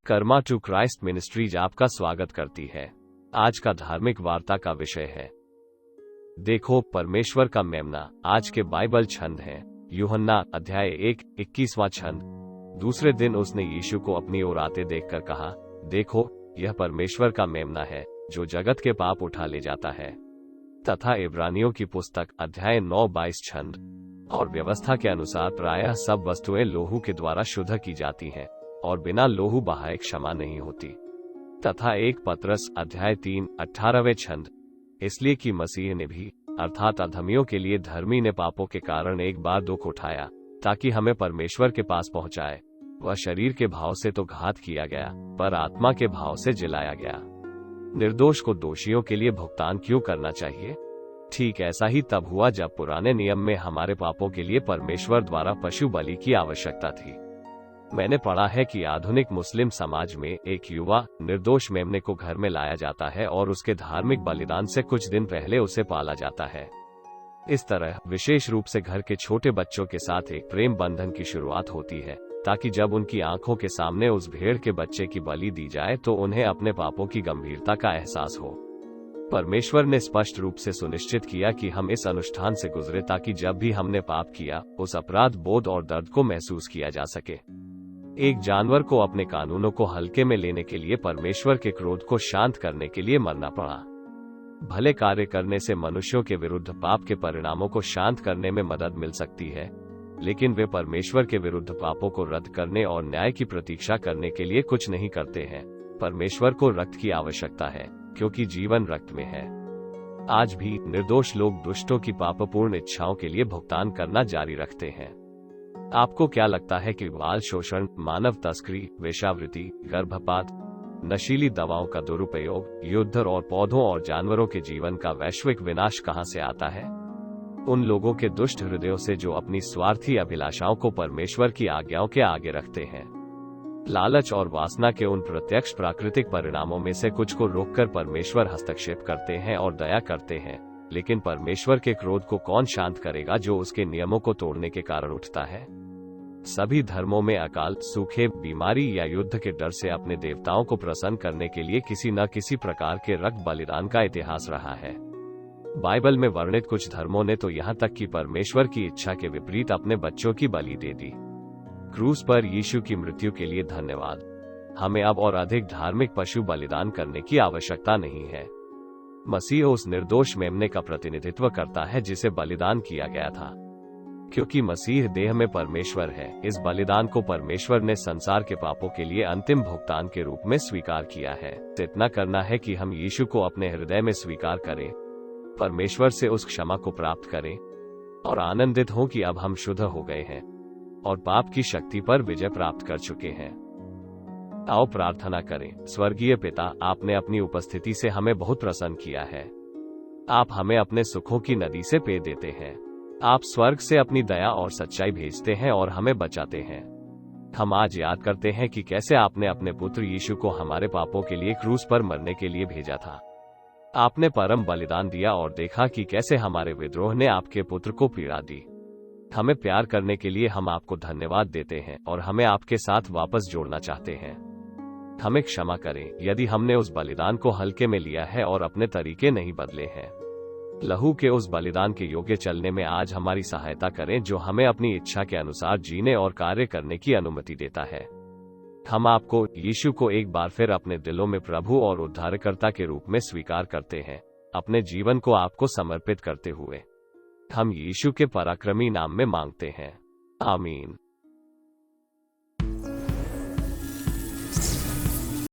Karma to Christ ministries आपका स्वागत करती है। आज का धार्मिक वार्ता का विषय है देखो परमेश्वर का मेमना। आज के बाइबल छंद हैं यूहन्ना अध्याय 1:21वां छंद। दूसरे दिन उसने यीशु को अपनी ओर आते देखकर कहा, देखो यह परमेश्वर का मेमना है जो जगत के पाप उठा ले जाता है। तथा इब्रानियों की पुस्तक अध्याय 9:22 छंद। और व्यवस्था के अनुसार प्रायः सब वस्तुएं लोहू के द्वारा शुद्ध की जाती हैं और बिना लोहू बहाए क्षमा नहीं होती। तथा 1 पतरस अध्याय 3:18वें छंद। इसलिए कि मसीह ने भी अर्थात अधर्मियों के लिए धर्मी ने पापों के कारण एक बार दुख उठाया ताकि हमें परमेश्वर के पास पहुंचाए। वह शरीर के भाव से तो घात किया गया पर आत्मा के भाव से जिलाया गया। निर्दोष को दोषियों के लिए भुगतान क्यों करना चाहिए? ठीक ऐसा ही तब हुआ जब पुराने नियम में हमारे पापों के लिए परमेश्वर द्वारा पशु बलि की आवश्यकता थी। मैंने पढ़ा है कि आधुनिक मुस्लिम समाज में एक युवा निर्दोष मेमने को घर में लाया जाता है और उसके धार्मिक बलिदान से कुछ दिन पहले उसे पाला जाता है। इस तरह विशेष रूप से घर के छोटे बच्चों के साथ एक प्रेम बंधन की शुरुआत होती है ताकि जब उनकी आंखों के सामने उस भेड़ के बच्चे की बलि दी जाए तो उन्हें अपने पापों की गंभीरता का एहसास हो। परमेश्वर ने स्पष्ट रूप से सुनिश्चित किया कि हम इस अनुष्ठान से गुजरे ताकि जब भी हमने पाप किया उस अपराध बोध और दर्द को महसूस किया जा सके। एक जानवर को अपने कानूनों को हल्के में लेने के लिए परमेश्वर के क्रोध को शांत करने के लिए मरना पड़ा। भले कार्य करने से मनुष्यों के विरुद्ध पाप के परिणामों को शांत करने में मदद मिल सकती है, लेकिन वे परमेश्वर के विरुद्ध पापों को रद्द करने और न्याय की प्रतीक्षा करने के लिए कुछ नहीं करते हैं। परमेश्वर को रक्त की आवश्यकता है क्योंकि जीवन रक्त में है। आज भी निर्दोष लोग दुष्टों की पापपूर्ण इच्छाओं के लिए भुगतान करना जारी रखते हैं। आपको क्या लगता है कि बाल शोषण, मानव तस्करी, वेश्यावृत्ति, गर्भपात, नशीली दवाओं का दुरुपयोग, युद्ध और पौधों और जानवरों के जीवन का वैश्विक विनाश कहां से आता है? उन लोगों के दुष्ट हृदयों से जो अपनी स्वार्थी अभिलाषाओं को परमेश्वर की आज्ञाओं के आगे रखते हैं। लालच और वासना के उन प्रत्यक्ष प्राकृतिक परिणामों में से कुछ को रोककर परमेश्वर हस्तक्षेप करते हैं और दया करते हैं, लेकिन परमेश्वर के क्रोध को कौन शांत करेगा जो उसके नियमों को तोड़ने के कारण उठता है? सभी धर्मों में अकाल, सूखे, बीमारी या युद्ध के डर से अपने देवताओं को प्रसन्न करने के लिए किसी न किसी प्रकार के रक्त बलिदान का इतिहास रहा है। बाइबल में वर्णित कुछ धर्मों ने तो यहाँ तक कि परमेश्वर की इच्छा के विपरीत अपने बच्चों की बलि दे दी। क्रूस पर यीशु की मृत्यु के लिए धन्यवाद। हमें अब और अधिक धार्मिक पशु बलिदान करने की आवश्यकता नहीं है। मसीह उस निर्दोष मेमने का प्रतिनिधित्व करता है जिसे बलिदान किया गया था। क्योंकि मसीह देह में परमेश्वर है, इस बलिदान को परमेश्वर ने संसार के पापों के लिए अंतिम भुगतान के रूप में स्वीकार किया है। इतना करना है कि हम यीशु को अपने हृदय में स्वीकार करें, परमेश्वर से उस क्षमा को प्राप्त करें और आनंदित हों कि अब हम शुद्ध हो गए हैं और पाप की शक्ति पर विजय प्राप्त कर चुके हैं। आओ प्रार्थना करें। स्वर्गीय पिता, आपने अपनी उपस्थिति से हमें बहुत प्रसन्न किया है। आप हमें अपने सुखों की नदी से पे देते हैं। आप स्वर्ग से अपनी दया और सच्चाई भेजते हैं और हमें बचाते हैं। हम आज याद करते हैं कि कैसे आपने अपने पुत्र यीशु को हमारे पापों के लिए क्रूस पर मरने के लिए भेजा था। आपने परम बलिदान दिया और देखा कि कैसे हमारे विद्रोह ने आपके पुत्र को पीड़ा दी। हमें प्यार करने के लिए हम आपको धन्यवाद देते हैं और हमें आपके साथ वापस जोड़ना चाहते हैं। हमें क्षमा करें यदि हमने उस बलिदान को हल्के में लिया है और अपने तरीके नहीं बदले हैं। लहू के उस बलिदान के योग्य चलने में आज हमारी सहायता करें जो हमें अपनी इच्छा के अनुसार जीने और कार्य करने की अनुमति देता है। हम आपको, यीशु को एक बार फिर अपने दिलों में प्रभु और उद्धारकर्ता के रूप में स्वीकार करते हैं, अपने जीवन को आपको समर्पित करते हुए। हम यीशु के पराक्रमी नाम में मांगते हैं, आमीन।